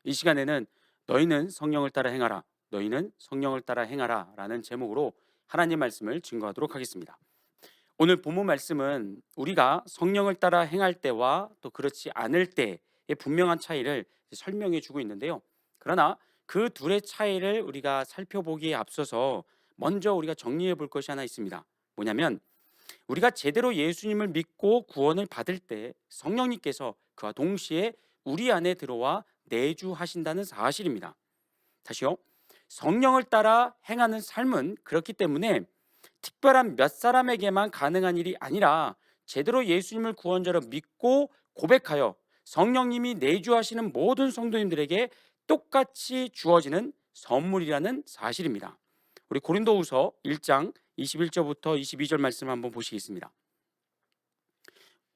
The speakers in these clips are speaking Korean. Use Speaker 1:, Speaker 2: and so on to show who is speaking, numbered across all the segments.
Speaker 1: 이 시간에는 너희는 성령을 따라 행하라, 너희는 성령을 따라 행하라 라는 제목으로 하나님 말씀을 증거하도록 하겠습니다. 오늘 본문 말씀은 우리가 성령을 따라 행할 때와 또 그렇지 않을 때의 분명한 차이를 설명해 주고 있는데요. 그러나 그 둘의 차이를 우리가 살펴보기에 앞서서 먼저 우리가 정리해 볼 것이 하나 있습니다. 뭐냐면 우리가 제대로 예수님을 믿고 구원을 받을 때 성령님께서 그와 동시에 우리 안에 들어와 내주하신다는 사실입니다. 다시요. 성령을 따라 행하는 삶은 그렇기 때문에 특별한 몇 사람에게만 가능한 일이 아니라 제대로 예수님을 구원자로 믿고 고백하여 성령님이 내주하시는 모든 성도님들에게 똑같이 주어지는 선물이라는 사실입니다. 우리 고린도후서 1장 21절부터 22절 말씀 한번 보시겠습니다.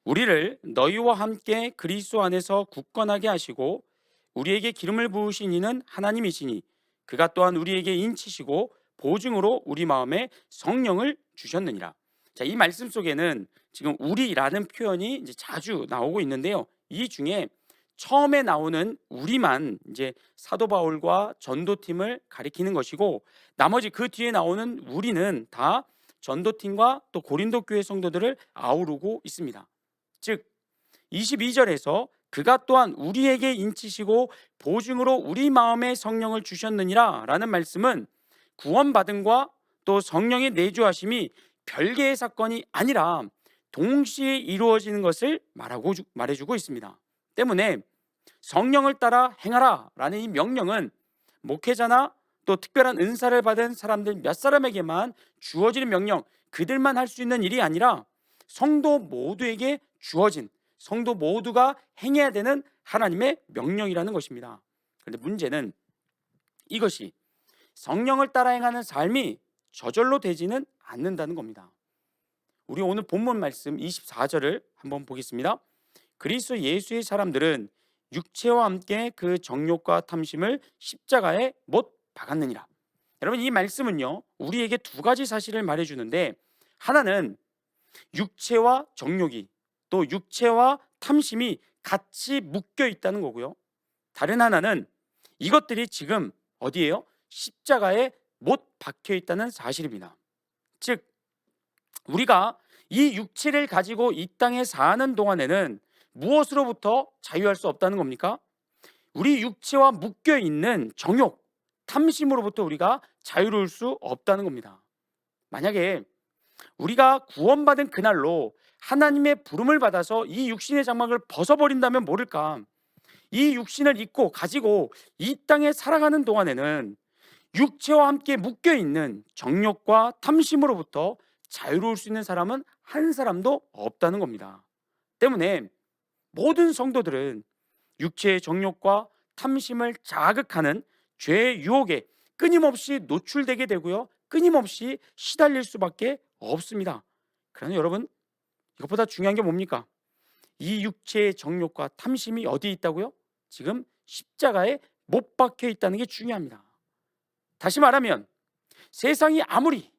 Speaker 1: 우리를 너희와 함께 그리스도 안에서 굳건하게 하시고 우리에게 기름을 부으신 이는 하나님이시니 그가 또한 우리에게 인치시고 보증으로 우리 마음에 성령을 주셨느니라. 자, 이 말씀 속에는 지금 우리라는 표현이 이제 자주 나오고 있는데요. 이 중에 처음에 나오는 우리만 이제 사도 바울과 전도팀을 가리키는 것이고, 나머지 그 뒤에 나오는 우리는 다 전도팀과 또 고린도 교회 성도들을 아우르고 있습니다. 즉 22절에서 그가 또한 우리에게 인치시고 보증으로 우리 마음에 성령을 주셨느니라 라는 말씀은 구원받음과 또 성령의 내주하심이 별개의 사건이 아니라 동시에 이루어지는 것을 말해주고 있습니다. 때문에 성령을 따라 행하라 라는 이 명령은 목회자나 또 특별한 은사를 받은 사람들 몇 사람에게만 주어지는 명령, 그들만 할 수 있는 일이 아니라 성도 모두에게 주어진, 성도 모두가 행해야 되는 하나님의 명령이라는 것입니다. 그런데 문제는 이것이 성령을 따라 행하는 삶이 저절로 되지는 않는다는 겁니다. 우리 오늘 본문 말씀 24절을 한번 보겠습니다. 그리스도 예수의 사람들은 육체와 함께 그 정욕과 탐심을 십자가에 못 박았느니라. 여러분, 이 말씀은요 우리에게 두 가지 사실을 말해주는데, 하나는 육체와 정욕이 또 육체와 탐심이 같이 묶여 있다는 거고요. 다른 하나는 이것들이 지금 어디에요? 십자가에 못 박혀 있다는 사실입니다. 즉 우리가 이 육체를 가지고 이 땅에 사는 동안에는 무엇으로부터 자유할 수 없다는 겁니까? 우리 육체와 묶여 있는 정욕, 탐심으로부터 우리가 자유로울 수 없다는 겁니다. 만약에 우리가 구원받은 그날로 하나님의 부름을 받아서 이 육신의 장막을 벗어버린다면 모를까, 이 육신을 입고 가지고 이 땅에 살아가는 동안에는 육체와 함께 묶여있는 정욕과 탐심으로부터 자유로울 수 있는 사람은 한 사람도 없다는 겁니다. 때문에 모든 성도들은 육체의 정욕과 탐심을 자극하는 죄의 유혹에 끊임없이 노출되게 되고요, 끊임없이 시달릴 수밖에 없습니다. 그러나 여러분, 이것보다 중요한 게 뭡니까? 이 육체의 정욕과 탐심이 어디에 있다고요? 지금 십자가에 못 박혀 있다는 게 중요합니다. 다시 말하면 세상이 아무리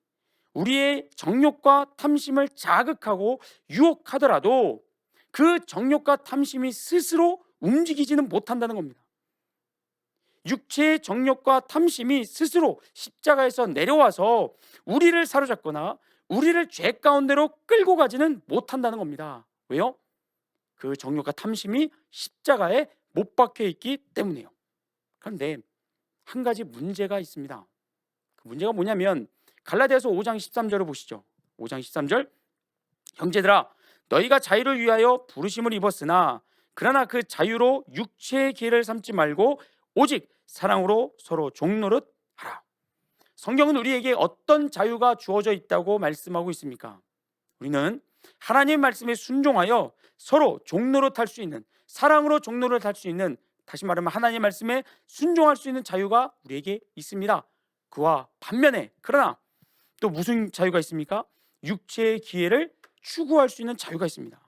Speaker 1: 우리의 정욕과 탐심을 자극하고 유혹하더라도 그 정욕과 탐심이 스스로 움직이지는 못한다는 겁니다. 육체의 정욕과 탐심이 스스로 십자가에서 내려와서 우리를 사로잡거나 우리를 죄 가운데로 끌고 가지는 못한다는 겁니다. 왜요? 그 정욕과 탐심이 십자가에 못 박혀 있기 때문에요. 그런데 한 가지 문제가 있습니다. 그 문제가 뭐냐면 갈라디아서 5장 13절을 보시죠. 5장 13절, 형제들아 너희가 자유를 위하여 부르심을 입었으나 그러나 그 자유로 육체의 기회를 삼지 말고 오직 사랑으로 서로 종노릇하라. 성경은 우리에게 어떤 자유가 주어져 있다고 말씀하고 있습니까? 우리는 하나님의 말씀에 순종하여 서로 종노릇할 수 있는, 사랑으로 종노릇할 수 있는, 다시 말하면 하나님의 말씀에 순종할 수 있는 자유가 우리에게 있습니다. 그와 반면에 그러나 또 무슨 자유가 있습니까? 육체의 기회를 추구할 수 있는 자유가 있습니다.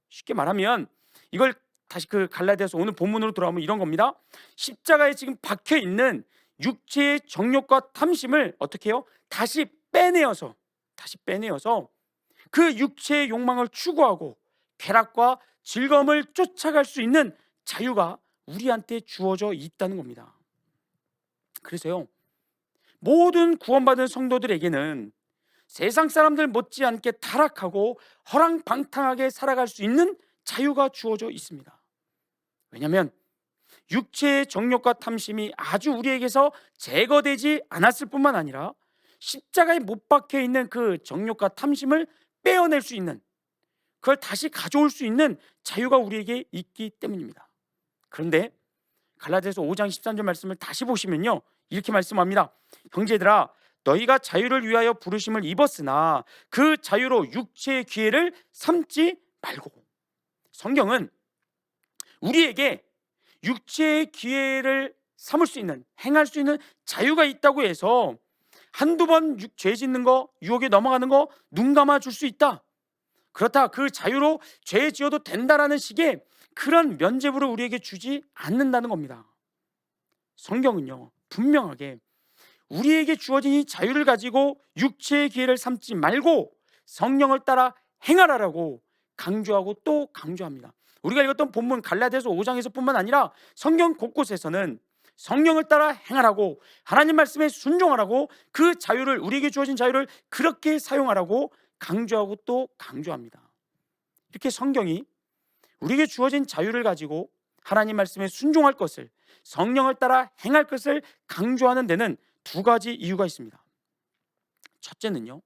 Speaker 1: 쉽게 말하면 이걸 다시 그 갈라디아서 오늘 본문으로 돌아오면 이런 겁니다. 십자가에 지금 박혀 있는 육체의 정욕과 탐심을 어떻게 해요? 다시 빼내어서 그 육체의 욕망을 추구하고 쾌락과 즐거움을 쫓아갈 수 있는 자유가 우리한테 주어져 있다는 겁니다. 그래서요, 모든 구원받은 성도들에게는 세상 사람들 못지않게 타락하고 허랑방탕하게 살아갈 수 있는 자유가 주어져 있습니다. 왜냐하면 육체의 정욕과 탐심이 아주 우리에게서 제거되지 않았을 뿐만 아니라 십자가에 못 박혀 있는 그 정욕과 탐심을 빼어낼 수 있는, 그걸 다시 가져올 수 있는 자유가 우리에게 있기 때문입니다. 그런데 갈라디아서 5장 13절 말씀을 다시 보시면요, 이렇게 말씀합니다. 형제들아, 너희가 자유를 위하여 부르심을 입었으나 그 자유로 육체의 기회를 삼지 말고. 성경은 우리에게 육체의 기회를 삼을 수 있는, 행할 수 있는 자유가 있다고 해서 한두 번 죄 짓는 거, 유혹에 넘어가는 거 눈 감아 줄 수 있다, 그렇다, 그 자유로 죄 지어도 된다라는 식의 그런 면죄부를 우리에게 주지 않는다는 겁니다. 성경은요, 분명하게 우리에게 주어진 이 자유를 가지고 육체의 기회를 삼지 말고 성령을 따라 행하라라고 강조하고 또 강조합니다. 우리가 읽었던 본문 갈라디아서 5장에서 뿐만 아니라 성경 곳곳에서는 성령을 따라 행하라고, 하나님 말씀에 순종하라고, 그 자유를, 우리에게 주어진 자유를 그렇게 사용하라고 강조하고 또 강조합니다. 이렇게 성경이 우리에게 주어진 자유를 가지고 하나님 말씀에 순종할 것을, 성령을 따라 행할 것을 강조하는 데는 두 가지 이유가 있습니다. 첫째는요,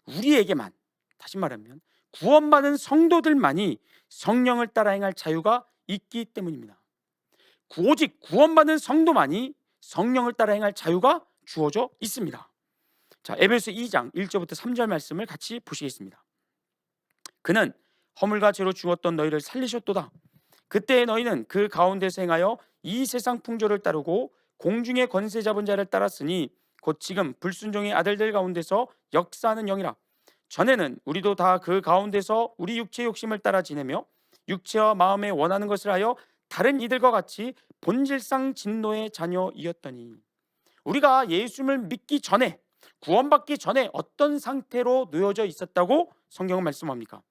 Speaker 1: 우리에게만, 다시 말하면 구원받은 성도들만이 성령을 따라 행할 자유가 있기 때문입니다. 오직 구원받은 성도만이 성령을 따라 행할 자유가 주어져 있습니다. 자, 에베소 2장 1절부터 3절 말씀을 같이 보시겠습니다. 그는 허물과 죄로 죽었던 너희를 살리셨도다. 그때 너희는 그 가운데서 행하여 이 세상 풍조를 따르고 공중의 권세 잡은 자를 따랐으니 곧 지금 불순종의 아들들 가운데서 역사하는 영이라. 전에는 우리도 다 그 가운데서 우리 육체의 욕심을 따라 지내며 육체와 마음에 원하는 것을 하여 다른 이들과 같이 본질상 진노의 자녀이었더니. 우리가 예수님을 믿기 전에, 구원받기 전에 어떤 상태로 놓여져 있었다고 성경은 말씀합니까?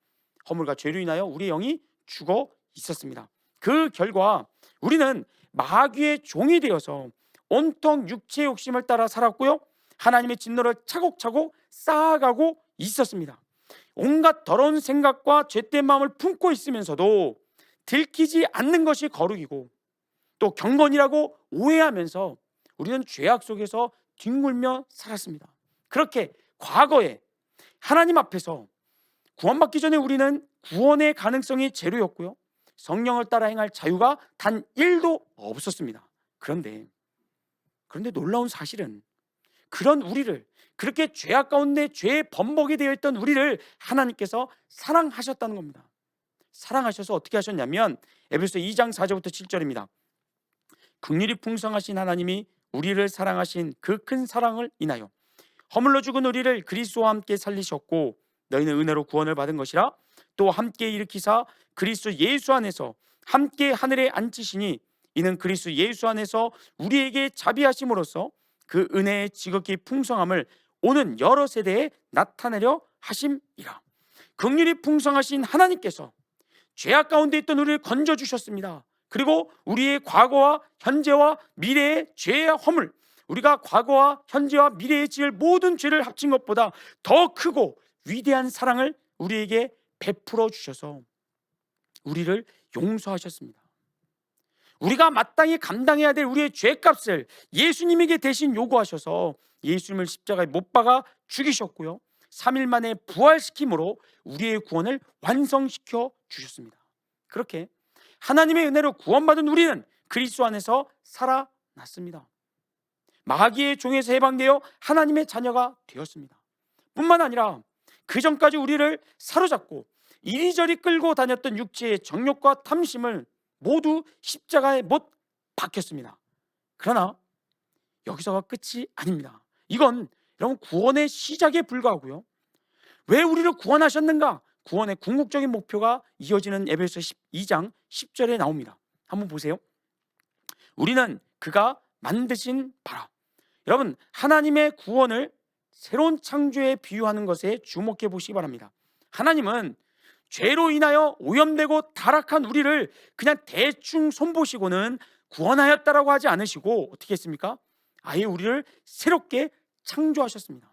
Speaker 1: 허물과 죄로 인하여 우리의 영이 죽어 있었습니다. 그 결과 우리는 마귀의 종이 되어서 온통 육체의 욕심을 따라 살았고요, 하나님의 진노를 차곡차곡 쌓아가고 있었습니다. 온갖 더러운 생각과 죄된 마음을 품고 있으면서도 들키지 않는 것이 거룩이고 또 경건이라고 오해하면서 우리는 죄악 속에서 뒹굴며 살았습니다. 그렇게 과거에 하나님 앞에서 구원받기 전에 우리는 구원의 가능성이 제로였고요, 성령을 따라 행할 자유가 단 1도 없었습니다. 그런데 놀라운 사실은 그런 우리를, 그렇게 죄악 가운데 죄의 범벅이 되어 있던 우리를 하나님께서 사랑하셨다는 겁니다. 사랑하셔서 어떻게 하셨냐면 에베소 2장 4절부터 7절입니다. 긍휼이 풍성하신 하나님이 우리를 사랑하신 그 큰 사랑을 인하여 허물로 죽은 우리를 그리스도와 함께 살리셨고 너희는 은혜로 구원을 받은 것이라. 또 함께 일으키사 그리스도 예수 안에서 함께 하늘에 앉히시니 이는 그리스도 예수 안에서 우리에게 자비하심으로써 그 은혜의 지극히 풍성함을 오는 여러 세대에 나타내려 하심이라. 긍휼이 풍성하신 하나님께서 죄악 가운데 있던 우리를 건져주셨습니다. 그리고 우리의 과거와 현재와 미래의 죄의 허물, 우리가 과거와 현재와 미래에 지을 모든 죄를 합친 것보다 더 크고 위대한 사랑을 우리에게 베풀어 주셔서 우리를 용서하셨습니다. 우리가 마땅히 감당해야 될 우리의 죄값을 예수님에게 대신 요구하셔서 예수님을 십자가에 못 박아 죽이셨고요, 3일 만에 부활시킴으로 우리의 구원을 완성시켜 주셨습니다. 그렇게 하나님의 은혜로 구원받은 우리는 그리스도 안에서 살아났습니다. 마귀의 종에서 해방되어 하나님의 자녀가 되었습니다. 뿐만 아니라 그 전까지 우리를 사로잡고 이리저리 끌고 다녔던 육체의 정욕과 탐심을 모두 십자가에 못 박혔습니다. 그러나 여기서가 끝이 아닙니다. 이건 여러분 구원의 시작에 불과하고요, 왜 우리를 구원하셨는가, 구원의 궁극적인 목표가 이어지는 에베소 12장 10절에 나옵니다. 한번 보세요. 우리는 그가 만드신 바라. 여러분, 하나님의 구원을 새로운 창조에 비유하는 것에 주목해 보시기 바랍니다. 하나님은 죄로 인하여 오염되고 타락한 우리를 그냥 대충 손보시고는 구원하였다라고 하지 않으시고 어떻게 했습니까? 아예 우리를 새롭게 창조하셨습니다.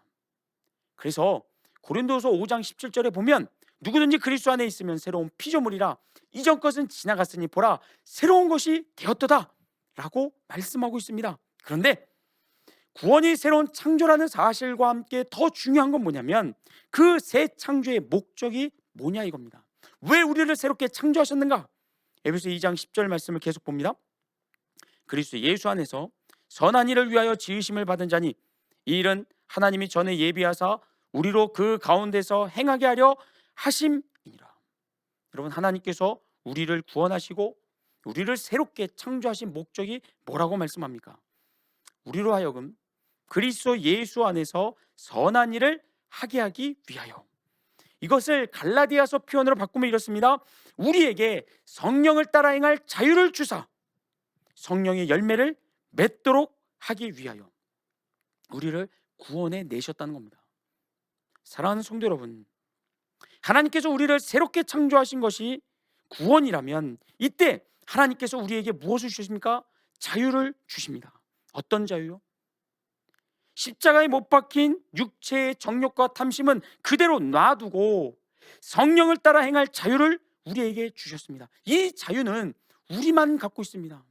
Speaker 1: 그래서 고린도서 5장 17절에 보면 누구든지 그리스도 안에 있으면 새로운 피조물이라 이전 것은 지나갔으니 보라 새로운 것이 되었도다 라고 말씀하고 있습니다. 그런데 구원이 새로운 창조라는 사실과 함께 더 중요한 건 뭐냐면 그 새 창조의 목적이 뭐냐 이겁니다. 왜 우리를 새롭게 창조하셨는가? 에베소 2장 10절 말씀을 계속 봅니다. 그리스도 예수 안에서 선한 일을 위하여 지으심을 받은 자니 이 일은 하나님이 전에 예비하사 우리로 그 가운데서 행하게 하려 하심이니라. 여러분, 하나님께서 우리를 구원하시고 우리를 새롭게 창조하신 목적이 뭐라고 말씀합니까? 우리로 하여금 그리스도 예수 안에서 선한 일을 하게 하기 위하여. 이것을 갈라디아서 표현으로 바꾸면 이렇습니다. 우리에게 성령을 따라 행할 자유를 주사 성령의 열매를 맺도록 하기 위하여 우리를 구원해 내셨다는 겁니다. 사랑하는 성도 여러분, 하나님께서 우리를 새롭게 창조하신 것이 구원이라면 이때 하나님께서 우리에게 무엇을 주십니까? 자유를 주십니다. 어떤 자유요? 십자가에 못 박힌 육체의 정욕과 탐심은 그대로 놔두고 성령을 따라 행할 자유를 우리에게 주셨습니다. 이 자유는 우리만 갖고 있습니다.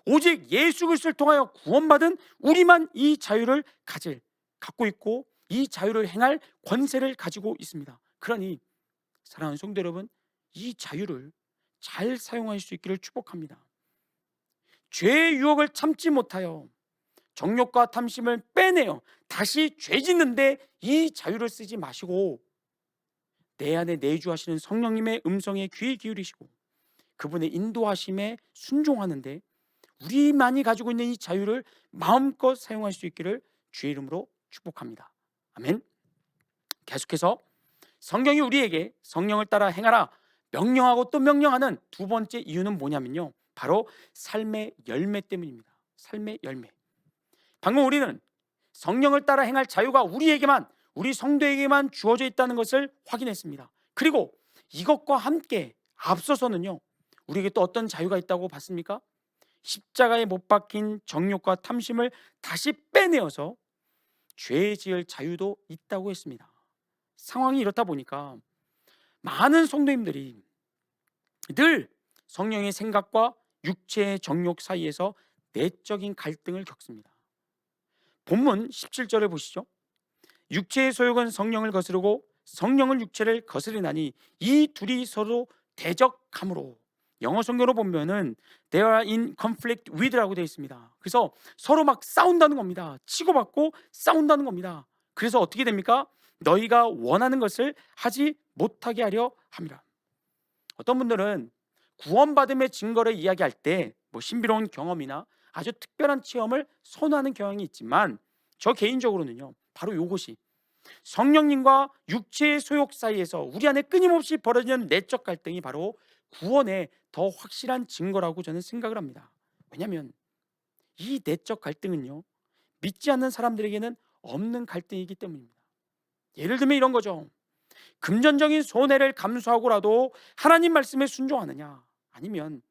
Speaker 1: 오직 예수 그리스도를 통하여 구원받은 우리만 이 자유를 갖고 있고 이 자유를 행할 권세를 가지고 있습니다. 그러니 사랑하는 성도 여러분, 이 자유를 잘 사용할 수 있기를 축복합니다. 죄의 유혹을 참지 못하여 정욕과 탐심을 빼내어 다시 죄 짓는데 이 자유를 쓰지 마시고 내 안에 내주하시는 성령님의 음성에 귀 기울이시고 그분의 인도하심에 순종하는데 우리만이 가지고 있는 이 자유를 마음껏 사용할 수 있기를 주의 이름으로 축복합니다. 아멘. 계속해서 성경이 우리에게 성령을 따라 행하라 명령하고 또 명령하는 두 번째 이유는 뭐냐면요, 바로 삶의 열매 때문입니다. 삶의 열매. 방금 우리는 성령을 따라 행할 자유가 우리 성도에게만 주어져 있다는 것을 확인했습니다. 그리고 이것과 함께 앞서서는요, 우리에게 또 어떤 자유가 있다고 봤습니까? 십자가에 못 박힌 정욕과 탐심을 다시 빼내어서 죄 지을 자유도 있다고 했습니다. 상황이 이렇다 보니까 많은 성도님들이 늘 성령의 생각과 육체의 정욕 사이에서 내적인 갈등을 겪습니다. 본문 17절을 보시죠. 육체의 소욕은 성령을 거스르고 성령은 육체를 거스르나니 이 둘이 서로 대적함으로. 영어 성경으로 보면은 they are in conflict with라고 되어 있습니다. 그래서 서로 막 싸운다는 겁니다. 치고받고 싸운다는 겁니다. 그래서 어떻게 됩니까? 너희가 원하는 것을 하지 못하게 하려 함이라. 어떤 분들은 구원받음의 증거를 이야기할 때 신비로운 경험이나 아주 특별한 체험을 선호하는 경향이 있지만 저 개인적으로는요, 바로 이것이 성령님과 육체의 소욕 사이에서 우리 안에 끊임없이 벌어지는 내적 갈등이 바로 구원의 더 확실한 증거라고 저는 생각을 합니다. 왜냐하면 이 내적 갈등은요, 믿지 않는 사람들에게는 없는 갈등이기 때문입니다. 예를 들면 이런 거죠. 금전적인 손해를 감수하고라도 하나님 말씀에 순종하느냐, 아니면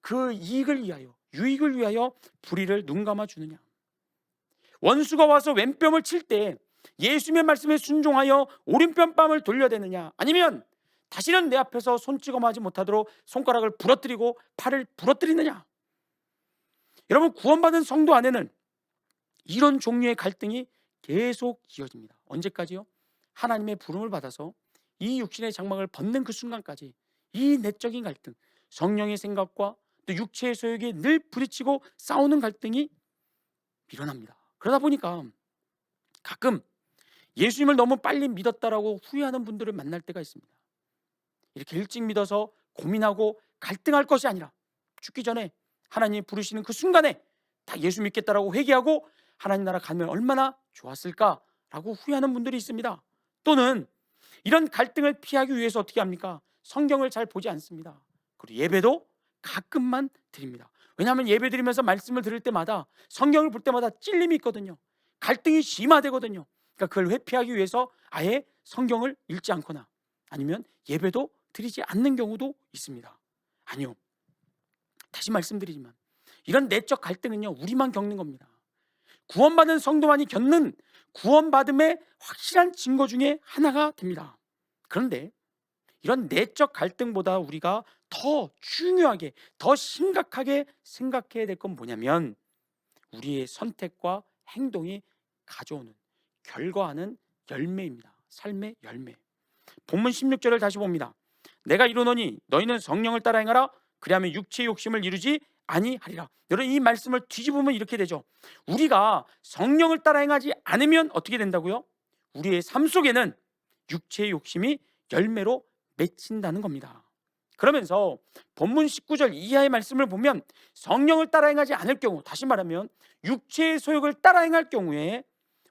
Speaker 1: 그 이익을 위하여, 유익을 위하여 불의를 눈 감아 주느냐. 원수가 와서 왼뺨을 칠 때 예수님의 말씀에 순종하여 오른편뺨을 돌려대느냐, 아니면 다시는 내 앞에서 손찌검하지 못하도록 손가락을 부러뜨리고 팔을 부러뜨리느냐. 여러분, 구원받은 성도 안에는 이런 종류의 갈등이 계속 이어집니다. 언제까지요? 하나님의 부름을 받아서 이 육신의 장막을 벗는 그 순간까지 이 내적인 갈등, 성령의 생각과 또 육체의 소욕이 늘 부딪히고 싸우는 갈등이 일어납니다. 그러다 보니까 가끔 예수님을 너무 빨리 믿었다라고 후회하는 분들을 만날 때가 있습니다. 이렇게 일찍 믿어서 고민하고 갈등할 것이 아니라 죽기 전에 하나님이 부르시는 그 순간에 다 예수 믿겠다라고 회개하고 하나님 나라 가면 얼마나 좋았을까라고 후회하는 분들이 있습니다. 또는 이런 갈등을 피하기 위해서 어떻게 합니까? 성경을 잘 보지 않습니다. 그리고 예배도 가끔만 드립니다. 왜냐하면 예배 드리면서 말씀을 들을 때마다, 성경을 볼 때마다 찔림이 있거든요. 갈등이 심화되거든요. 그러니까 그걸 회피하기 위해서 아예 성경을 읽지 않거나 아니면 예배도 드리지 않는 경우도 있습니다. 아니요. 다시 말씀드리지만 이런 내적 갈등은요, 우리만 겪는 겁니다. 구원받은 성도만이 겪는 구원받음의 확실한 증거 중에 하나가 됩니다. 그런데 이런 내적 갈등보다 우리가 더 중요하게, 더 심각하게 생각해야 될 건 뭐냐면 우리의 선택과 행동이 가져오는, 결과하는 열매입니다. 삶의 열매. 본문 16절을 다시 봅니다. 내가 이르노니 너희는 성령을 따라 행하라. 그리하면 육체의 욕심을 이루지 아니하리라. 여러분, 이 말씀을 뒤집으면 이렇게 되죠. 우리가 성령을 따라 행하지 않으면 어떻게 된다고요? 우리의 삶 속에는 육체의 욕심이 열매로 맺힌다는 겁니다. 그러면서 본문 19절 이하의 말씀을 보면 성령을 따라 행하지 않을 경우, 다시 말하면 육체의 소욕을 따라 행할 경우에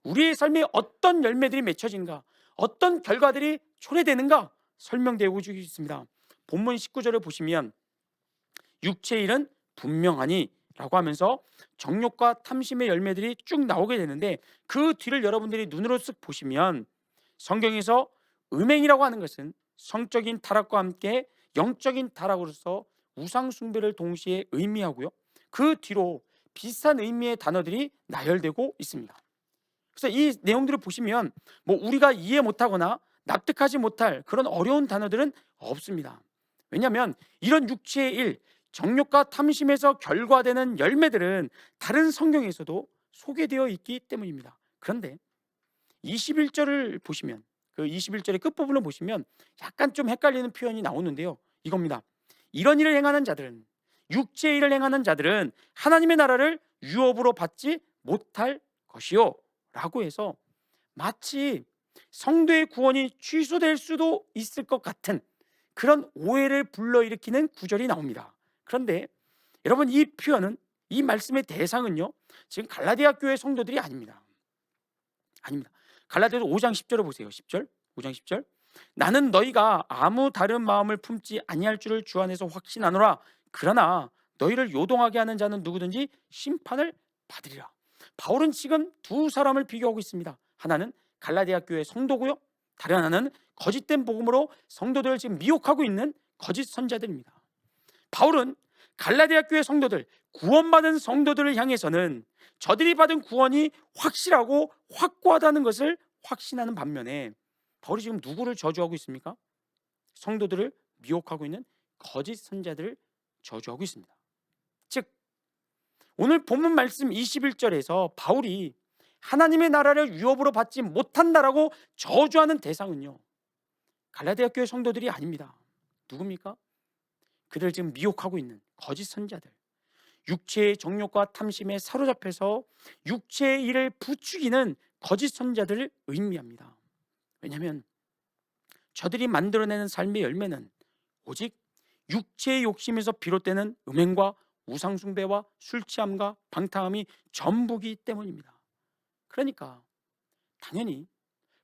Speaker 1: 우리의 삶에 어떤 열매들이 맺혀진가, 어떤 결과들이 초래되는가 설명되고 있습니다. 본문 19절을 보시면 육체의 일은 분명하니 라고 하면서 정욕과 탐심의 열매들이 쭉 나오게 되는데, 그 뒤를 여러분들이 눈으로 쓱 보시면 성경에서 음행이라고 하는 것은 성적인 타락과 함께 영적인 타락으로서 우상 숭배를 동시에 의미하고요, 그 뒤로 비슷한 의미의 단어들이 나열되고 있습니다. 그래서 이 내용들을 보시면 우리가 이해 못하거나 납득하지 못할 그런 어려운 단어들은 없습니다. 왜냐하면 이런 육체의 일, 정욕과 탐심에서 결과되는 열매들은 다른 성경에서도 소개되어 있기 때문입니다. 그런데 21절을 보시면, 그 21절의 끝부분을 보시면 약간 좀 헷갈리는 표현이 나오는데요, 이겁니다. 이런 일을 행하는 자들은, 육체의 일을 행하는 자들은 하나님의 나라를 유업으로 받지 못할 것이요 라고 해서 마치 성도의 구원이 취소될 수도 있을 것 같은 그런 오해를 불러일으키는 구절이 나옵니다. 그런데 여러분, 이 표현은, 이 말씀의 대상은요, 지금 갈라디아 교회 성도들이 아닙니다. 갈라디아서 5장 10절을 보세요. 10절, 5장 10절. 나는 너희가 아무 다른 마음을 품지 아니할 줄을 주 안에서 확신하노라. 그러나 너희를 요동하게 하는 자는 누구든지 심판을 받으리라. 바울은 지금 두 사람을 비교하고 있습니다. 하나는 갈라디아 교회 성도고요, 다른 하나는 거짓된 복음으로 성도들을 지금 미혹하고 있는 거짓 선자들입니다. 바울은 갈라디아 교회 성도들, 구원받은 성도들을 향해서는 저들이 받은 구원이 확실하고 확고하다는 것을 확신하는 반면에, 바울이 지금 누구를 저주하고 있습니까? 성도들을 미혹하고 있는 거짓 선자들을 저주하고 있습니다. 즉, 오늘 본문 말씀 21절에서 바울이 하나님의 나라를 유업으로 받지 못한다라고 저주하는 대상은요, 갈라디아 교회 성도들이 아닙니다. 누굽니까? 그들 지금 미혹하고 있는 거짓 선자들, 육체의 정욕과 탐심에 사로잡혀서 육체의 일을 부추기는 거짓 선자들을 의미합니다. 왜냐하면 저들이 만들어내는 삶의 열매는 오직 육체의 욕심에서 비롯되는 음행과 우상숭배와 술취함과 방탕함이 전부기 때문입니다. 그러니까 당연히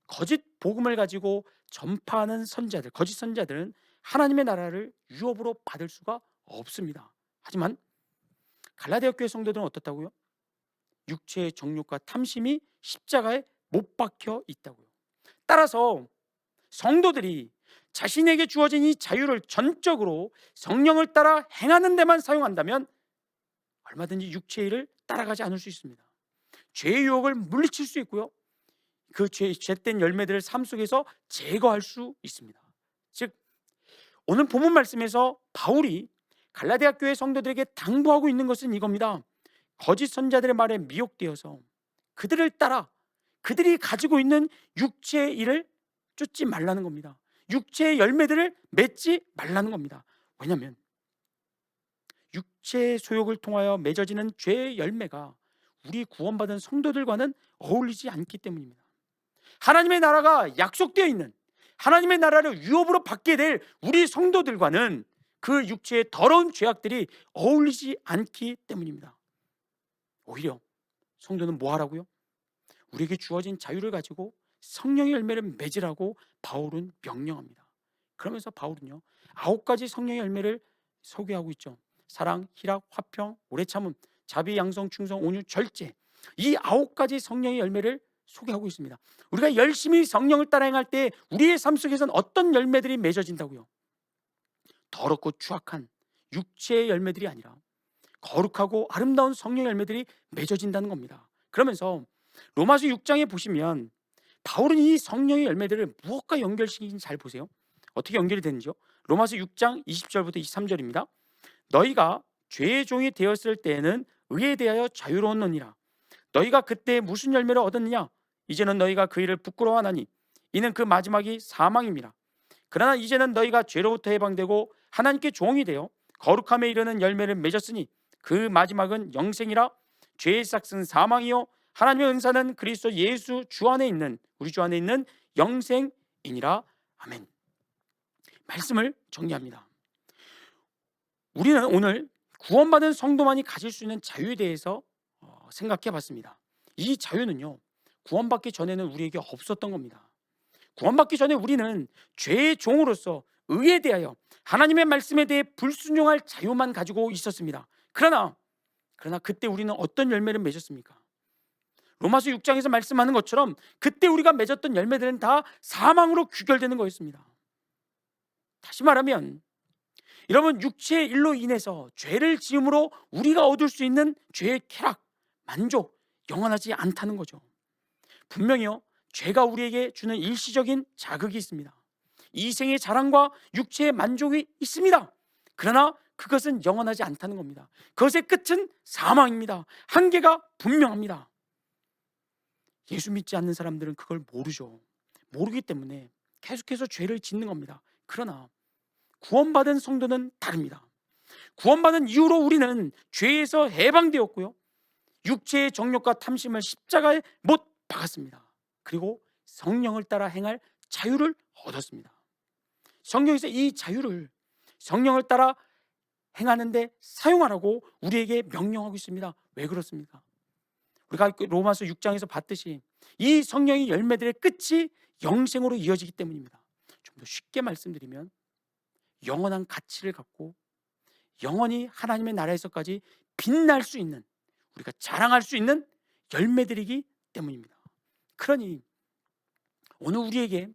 Speaker 1: 거짓 복음을 가지고 전파하는 선자들, 거짓 선자들은 하나님의 나라를 유업으로 받을 수가 없습니다. 하지만 갈라디아 교회 성도들은 어떻다고요? 육체의 정욕과 탐심이 십자가에 못 박혀 있다고요. 따라서 성도들이 자신에게 주어진 이 자유를 전적으로 성령을 따라 행하는 데만 사용한다면 얼마든지 육체의 일을 따라가지 않을 수 있습니다. 죄의 유혹을 물리칠 수 있고요, 그 죄된 열매들을 삶 속에서 제거할 수 있습니다. 즉, 오늘 본문 말씀에서 바울이 갈라디아 교회 성도들에게 당부하고 있는 것은 이겁니다. 거짓 선자들의 말에 미혹되어서 그들을 따라 그들이 가지고 있는 육체의 일을 쫓지 말라는 겁니다. 육체의 열매들을 맺지 말라는 겁니다. 왜냐하면 육체의 소욕을 통하여 맺어지는 죄의 열매가 우리 구원받은 성도들과는 어울리지 않기 때문입니다. 하나님의 나라가 약속되어 있는, 하나님의 나라를 유업으로 받게 될 우리 성도들과는 그 육체의 더러운 죄악들이 어울리지 않기 때문입니다. 오히려 성도는 뭐 하라고요? 우리에게 주어진 자유를 가지고 성령의 열매를 맺으라고 바울은 명령합니다. 그러면서 바울은요, 9가지 성령의 열매를 소개하고 있죠. 사랑, 희락, 화평, 오래 참음, 자비, 양성, 충성, 온유, 절제. 이 9가지 성령의 열매를 소개하고 있습니다. 우리가 열심히 성령을 따라 행할 때 우리의 삶 속에서는 어떤 열매들이 맺어진다고요? 더럽고 추악한 육체의 열매들이 아니라 거룩하고 아름다운 성령 열매들이 맺어진다는 겁니다. 그러면서 로마서 6장에 보시면 바울은 이 성령의 열매들을 무엇과 연결시키는지 잘 보세요. 어떻게 연결이 되는지요? 로마서 6장 20절부터 23절입니다. 너희가 죄의 종이 되었을 때에는 의에 대하여 자유로웠느니라. 너희가 그때 무슨 열매를 얻었느냐? 이제는 너희가 그 일을 부끄러워하나니 이는 그 마지막이 사망입니다. 그러나 이제는 너희가 죄로부터 해방되고 하나님께 종이 되어 거룩함에 이르는 열매를 맺었으니 그 마지막은 영생이라. 죄의 삭은 사망이요 하나님의 은사는 그리스도 예수 주 안에 있는, 우리 주 안에 있는 영생이니라. 아멘. 말씀을 정리합니다. 우리는 오늘 구원받은 성도만이 가질 수 있는 자유에 대해서 생각해 봤습니다. 이 자유는요, 구원받기 전에는 우리에게 없었던 겁니다. 구원받기 전에 우리는 죄의 종으로서 의에 대하여 하나님의 말씀에 대해 불순종할 자유만 가지고 있었습니다. 그러나 그때 우리는 어떤 열매를 맺었습니까? 로마서 6장에서 말씀하는 것처럼 그때 우리가 맺었던 열매들은 다 사망으로 귀결되는 거였습니다. 다시 말하면 여러분, 육체의 일로 인해서 죄를 지음으로 우리가 얻을 수 있는 죄의 쾌락, 만족, 영원하지 않다는 거죠. 분명히요, 죄가 우리에게 주는 일시적인 자극이 있습니다. 이생의 자랑과 육체의 만족이 있습니다. 그러나 그것은 영원하지 않다는 겁니다. 그것의 끝은 사망입니다. 한계가 분명합니다. 예수 믿지 않는 사람들은 그걸 모르죠. 모르기 때문에 계속해서 죄를 짓는 겁니다. 그러나 구원받은 성도는 다릅니다. 구원받은 이후로 우리는 죄에서 해방되었고요, 육체의 정욕과 탐심을 십자가에 못 박았습니다. 그리고 성령을 따라 행할 자유를 얻었습니다. 성경에서 이 자유를 성령을 따라 행하는데 사용하라고 우리에게 명령하고 있습니다. 왜 그렇습니까? 우리가 로마서 6장에서 봤듯이 이 성령의 열매들의 끝이 영생으로 이어지기 때문입니다. 좀 더 쉽게 말씀드리면 영원한 가치를 갖고 영원히 하나님의 나라에서까지 빛날 수 있는, 우리가 자랑할 수 있는 열매들이기 때문입니다. 그러니 오늘 우리에게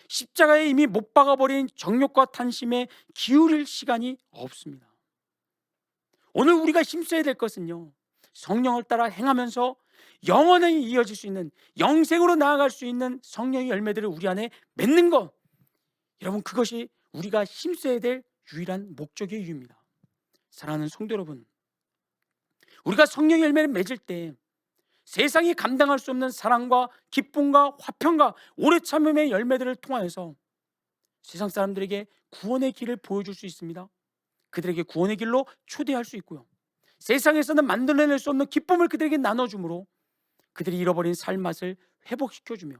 Speaker 1: 십자가에 이미 못 박아버린 정욕과 탄심에 기울일 시간이 없습니다. 오늘 우리가 힘써야 될 것은요, 성령을 따라 행하면서 영원히 이어질 수 있는, 영생으로 나아갈 수 있는 성령의 열매들을 우리 안에 맺는 것. 여러분, 그것이 우리가 힘써야 될 유일한 목적의 이유입니다. 사랑하는 성도 여러분, 우리가 성령의 열매를 맺을 때 세상이 감당할 수 없는 사랑과 기쁨과 화평과 오래 참음의 열매들을 통하여서 세상 사람들에게 구원의 길을 보여줄 수 있습니다. 그들에게 구원의 길로 초대할 수 있고요, 세상에서는 만들어낼 수 없는 기쁨을 그들에게 나눠주므로 그들이 잃어버린 삶맛을 회복시켜주며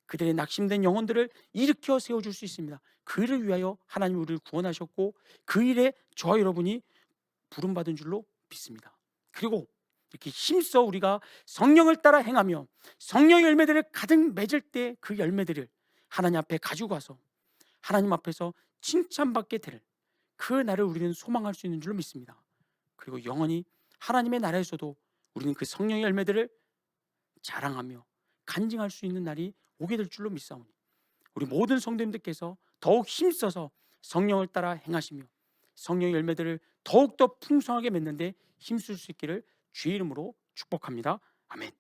Speaker 1: 그들의 낙심된 영혼들을 일으켜 세워줄 수 있습니다. 그 일을 위하여 하나님 우리를 구원하셨고 그 일에 저와 여러분이 부름받은 줄로 믿습니다. 그리고 이렇게 힘써 우리가 성령을 따라 행하며 성령의 열매들을 가득 맺을 때 그 열매들을 하나님 앞에 가지고 가서 하나님 앞에서 칭찬받게 될 그 날을 우리는 소망할 수 있는 줄로 믿습니다. 그리고 영원히 하나님의 나라에서도 우리는 그 성령의 열매들을 자랑하며 간증할 수 있는 날이 오게 될 줄로 믿사오니 우리 모든 성도님들께서 더욱 힘써서 성령을 따라 행하시며 성령의 열매들을 더욱더 풍성하게 맺는 데 힘쓸 수 있기를 주의 이름으로 축복합니다. 아멘.